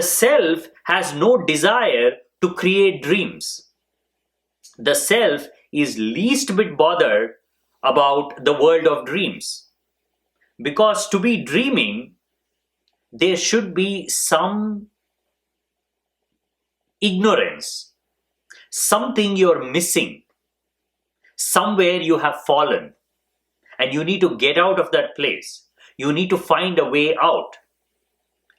The self has no desire to create dreams. The self is least bit bothered about the world of dreams. Because to be dreaming, there should be some ignorance, something you're missing, somewhere you have fallen, and you need to get out of that place. You need to find a way out.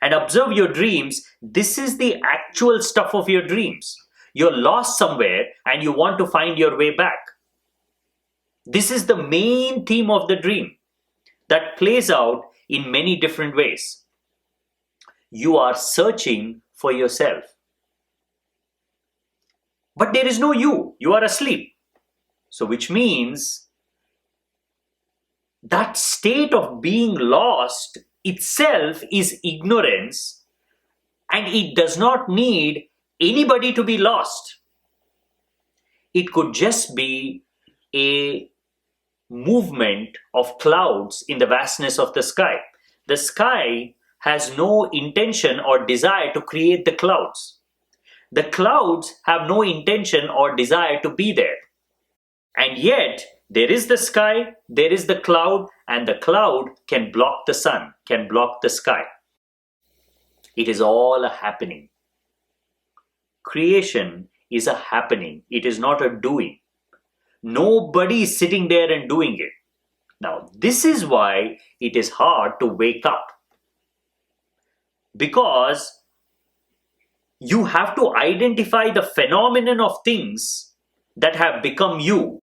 And observe your dreams. This is the actual stuff of your dreams. You're lost somewhere and you want to find your way back. This is the main theme of the dream that plays out in many different ways. You are searching for yourself. But there is no you. You are asleep. So which means that state of being lost itself is ignorance, and it does not need anybody to be lost. It could just be a movement of clouds in the vastness of the sky. The sky has no intention or desire to create the clouds. The clouds have no intention or desire to be there. And yet, there is the sky, there is the cloud, and the cloud can block the sun, can block the sky. It is all a happening. Creation is a happening. It is not a doing. Nobody is sitting there and doing it. Now, this is why it is hard to wake up. Because you have to identify the phenomenon of things that have become you.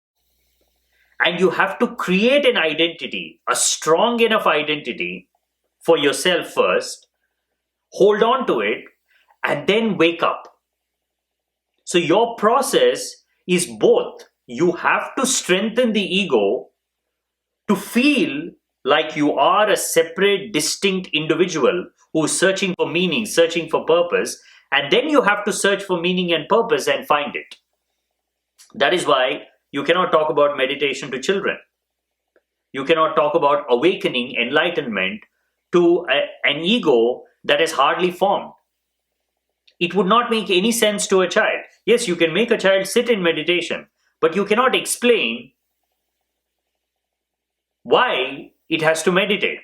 And you have to create an identity, a strong enough identity for yourself first, hold on to it, and then wake up. So your process is both. You have to strengthen the ego to feel like you are a separate, distinct individual who's searching for meaning, searching for purpose, and then you have to search for meaning and purpose and find it. That is why you cannot talk about meditation to children. You cannot talk about awakening, enlightenment to an ego that is hardly formed. It would not make any sense to a child. Yes, you can make a child sit in meditation, but you cannot explain why it has to meditate.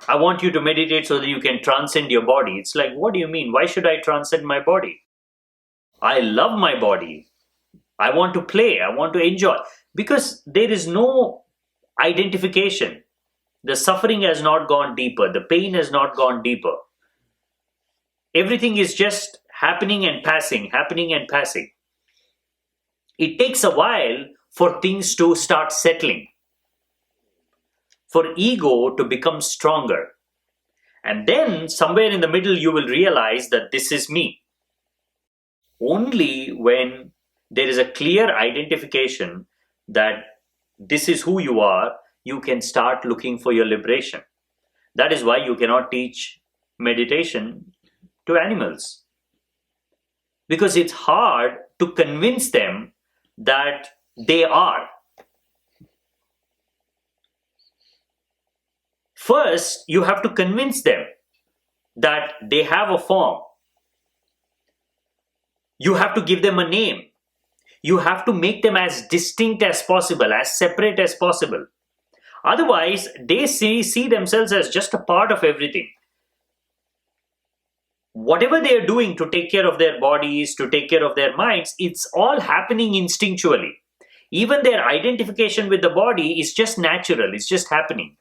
I want you to meditate so that you can transcend your body. It's like, what do you mean? Why should I transcend my body? I love my body. I want to play. I want to enjoy. Because there is no identification. The suffering has not gone deeper. The pain has not gone deeper. Everything is just happening and passing, happening and passing. It takes a while for things to start settling, for ego to become stronger. And then somewhere in the middle you will realize that this is me. Only when there is a clear identification that this is who you are, you can start looking for your liberation. That is why you cannot teach meditation to animals. Because it's hard to convince them that they are. First, you have to convince them that they have a form. You have to give them a name. You have to make them as distinct as possible, as separate as possible. Otherwise, they see themselves as just a part of everything. Whatever they are doing to take care of their bodies, to take care of their minds, it's all happening instinctually. Even their identification with the body is just natural, it's just happening.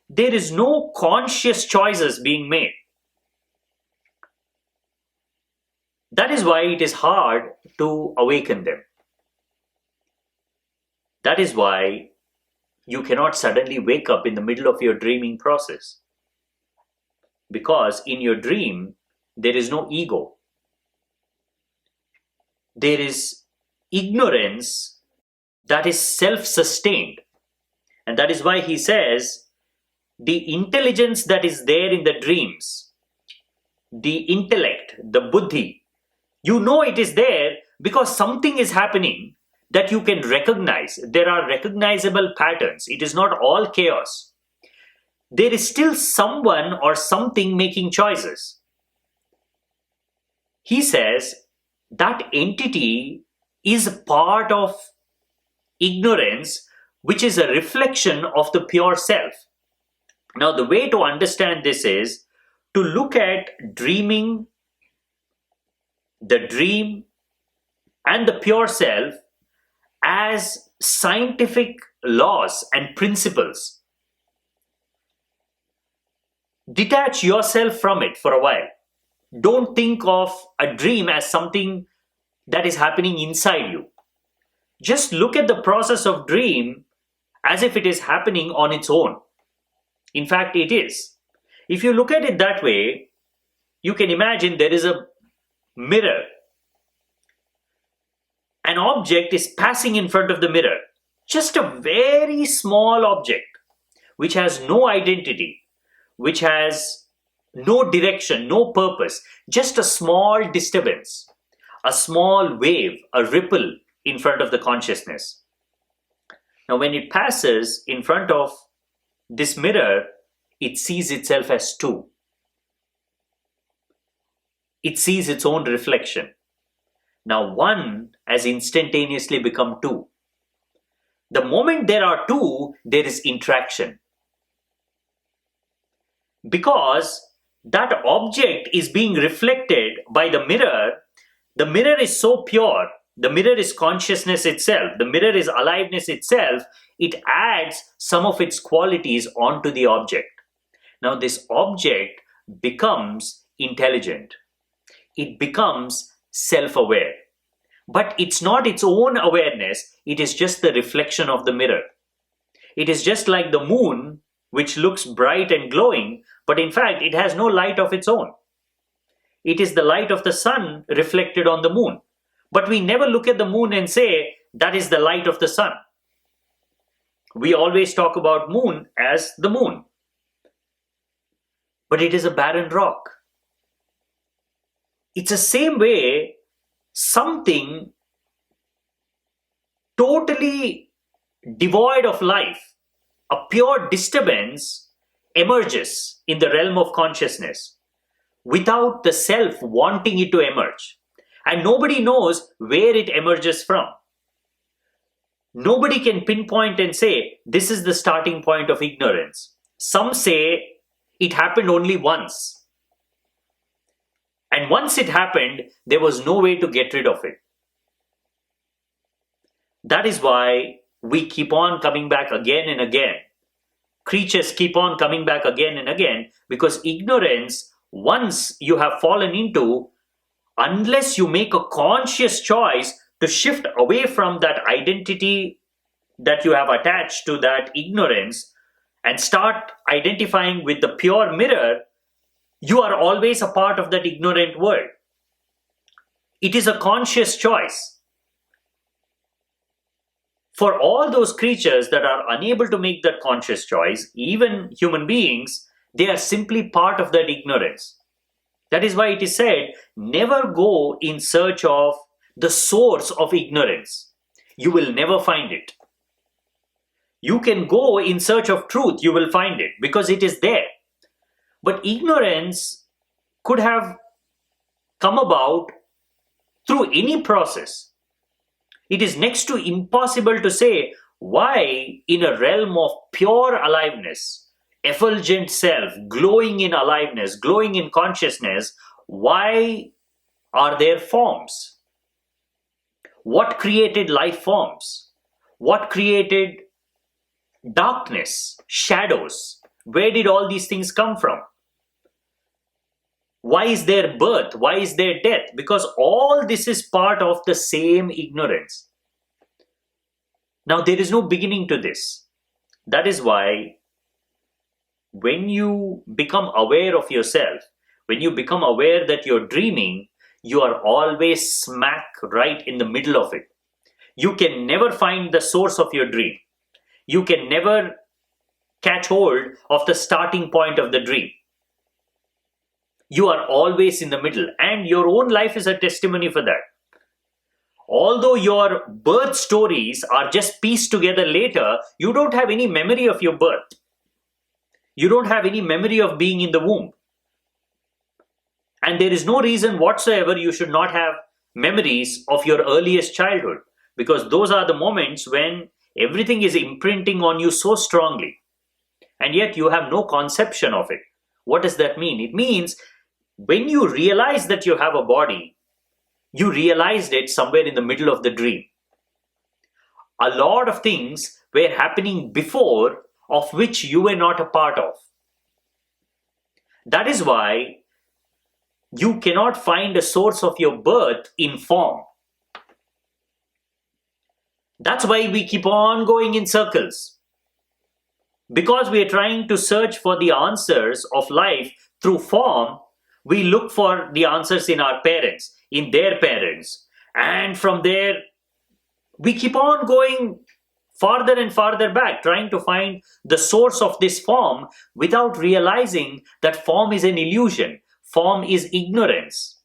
There is no conscious choices being made. That is why it is hard to awaken them. That is why you cannot suddenly wake up in the middle of your dreaming process. Because in your dream, there is no ego. There is ignorance that is self-sustained. And that is why he says, the intelligence that is there in the dreams, the intellect, the buddhi, you know it is there because something is happening that you can recognize. There are recognizable patterns. It is not all chaos. There is still someone or something making choices. He says that entity is a part of ignorance, which is a reflection of the pure self. Now, the way to understand this is to look at dreaming, the dream, and the pure self as scientific laws and principles. Detach yourself from it for a while. Don't think of a dream as something that is happening inside you. Just look at the process of dream as if it is happening on its own. In fact, it is. If you look at it that way, you can imagine there is a mirror. An object is passing in front of the mirror. Just a very small object which has no identity, which has no direction, no purpose, just a small disturbance, a small wave, a ripple in front of the consciousness. Now, when it passes in front of this mirror, it sees itself as two. It sees its own reflection. Now, one has instantaneously become two. The moment there are two, there is interaction. Because that object is being reflected by the mirror is so pure, the mirror is consciousness itself, the mirror is aliveness itself, it adds some of its qualities onto the object. Now, this object becomes intelligent. It becomes self-aware. But it's not its own awareness, it is just the reflection of the mirror. It is just like the moon, which looks bright and glowing, but in fact it has no light of its own. It is the light of the sun reflected on the moon. But we never look at the moon and say, that is the light of the sun. We always talk about moon as the moon. But it is a barren rock. It's the same way something totally devoid of life, a pure disturbance, emerges in the realm of consciousness without the self wanting it to emerge. And nobody knows where it emerges from. Nobody can pinpoint and say, this is the starting point of ignorance. Some say it happened only once. And once it happened, there was no way to get rid of it. That is why we keep on coming back again and again. Creatures keep on coming back again and again, because ignorance, once you have fallen into, unless you make a conscious choice to shift away from that identity that you have attached to that ignorance and start identifying with the pure mirror, you are always a part of that ignorant world. It is a conscious choice. For all those creatures that are unable to make that conscious choice, even human beings, they are simply part of that ignorance. That is why it is said, never go in search of the source of ignorance. You will never find it. You can go in search of truth, you will find it, because it is there. But ignorance could have come about through any process. It is next to impossible to say why, in a realm of pure aliveness, effulgent self, glowing in aliveness, glowing in consciousness, why are there forms? What created life forms? What created darkness, shadows? Where did all these things come from? Why is there birth? Why is there death? Because all this is part of the same ignorance. Now, there is no beginning to this. That is why when you become aware of yourself, when you become aware that you're dreaming, you are always smack right in the middle of it. You can never find the source of your dream. You can never catch hold of the starting point of the dream. You are always in the middle, and your own life is a testimony for that. Although your birth stories are just pieced together later, you don't have any memory of your birth. You don't have any memory of being in the womb. And there is no reason whatsoever you should not have memories of your earliest childhood, because those are the moments when everything is imprinting on you so strongly, and yet you have no conception of it. What does that mean? It means when you realize that you have a body, you realized it somewhere in the middle of the dream. A lot of things were happening before of which you were not a part of. That is why you cannot find a source of your birth in form. That's why we keep on going in circles. Because we are trying to search for the answers of life through form, we look for the answers in our parents, in their parents. And from there, we keep on going farther and farther back, trying to find the source of this form without realizing that form is an illusion. Form is ignorance.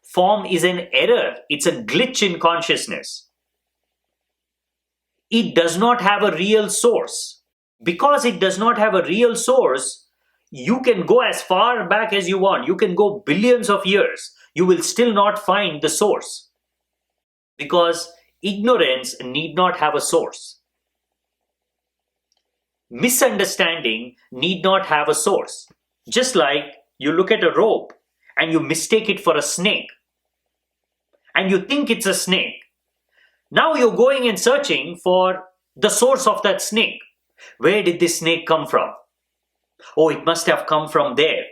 Form is an error. It's a glitch in consciousness. It does not have a real source. Because it does not have a real source, you can go as far back as you want. You can go billions of years. You will still not find the source. Because ignorance need not have a source. Misunderstanding need not have a source. Just like you look at a rope and you mistake it for a snake. And you think it's a snake. Now you're going and searching for the source of that snake. Where did this snake come from? Oh, it must have come from there.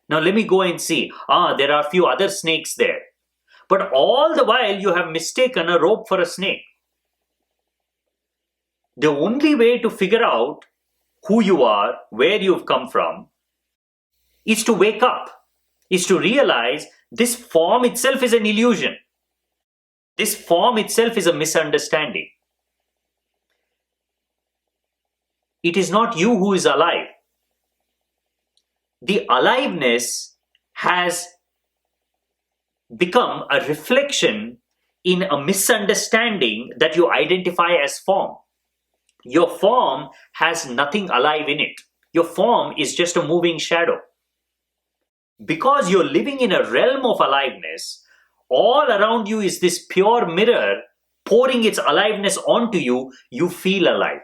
Now let me go and see. There are a few other snakes there. But all the while you have mistaken a rope for a snake. The only way to figure out who you are, where you've come from, is to wake up, is to realize this form itself is an illusion. This form itself is a misunderstanding. It is not you who is alive. The aliveness has become a reflection in a misunderstanding that you identify as form. Your form has nothing alive in it. Your form is just a moving shadow. Because you're living in a realm of aliveness, all around you is this pure mirror pouring its aliveness onto you. You feel alive.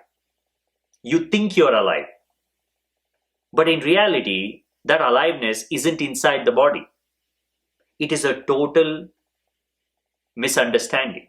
You think you're alive. But in reality, that aliveness isn't inside the body. It is a total misunderstanding.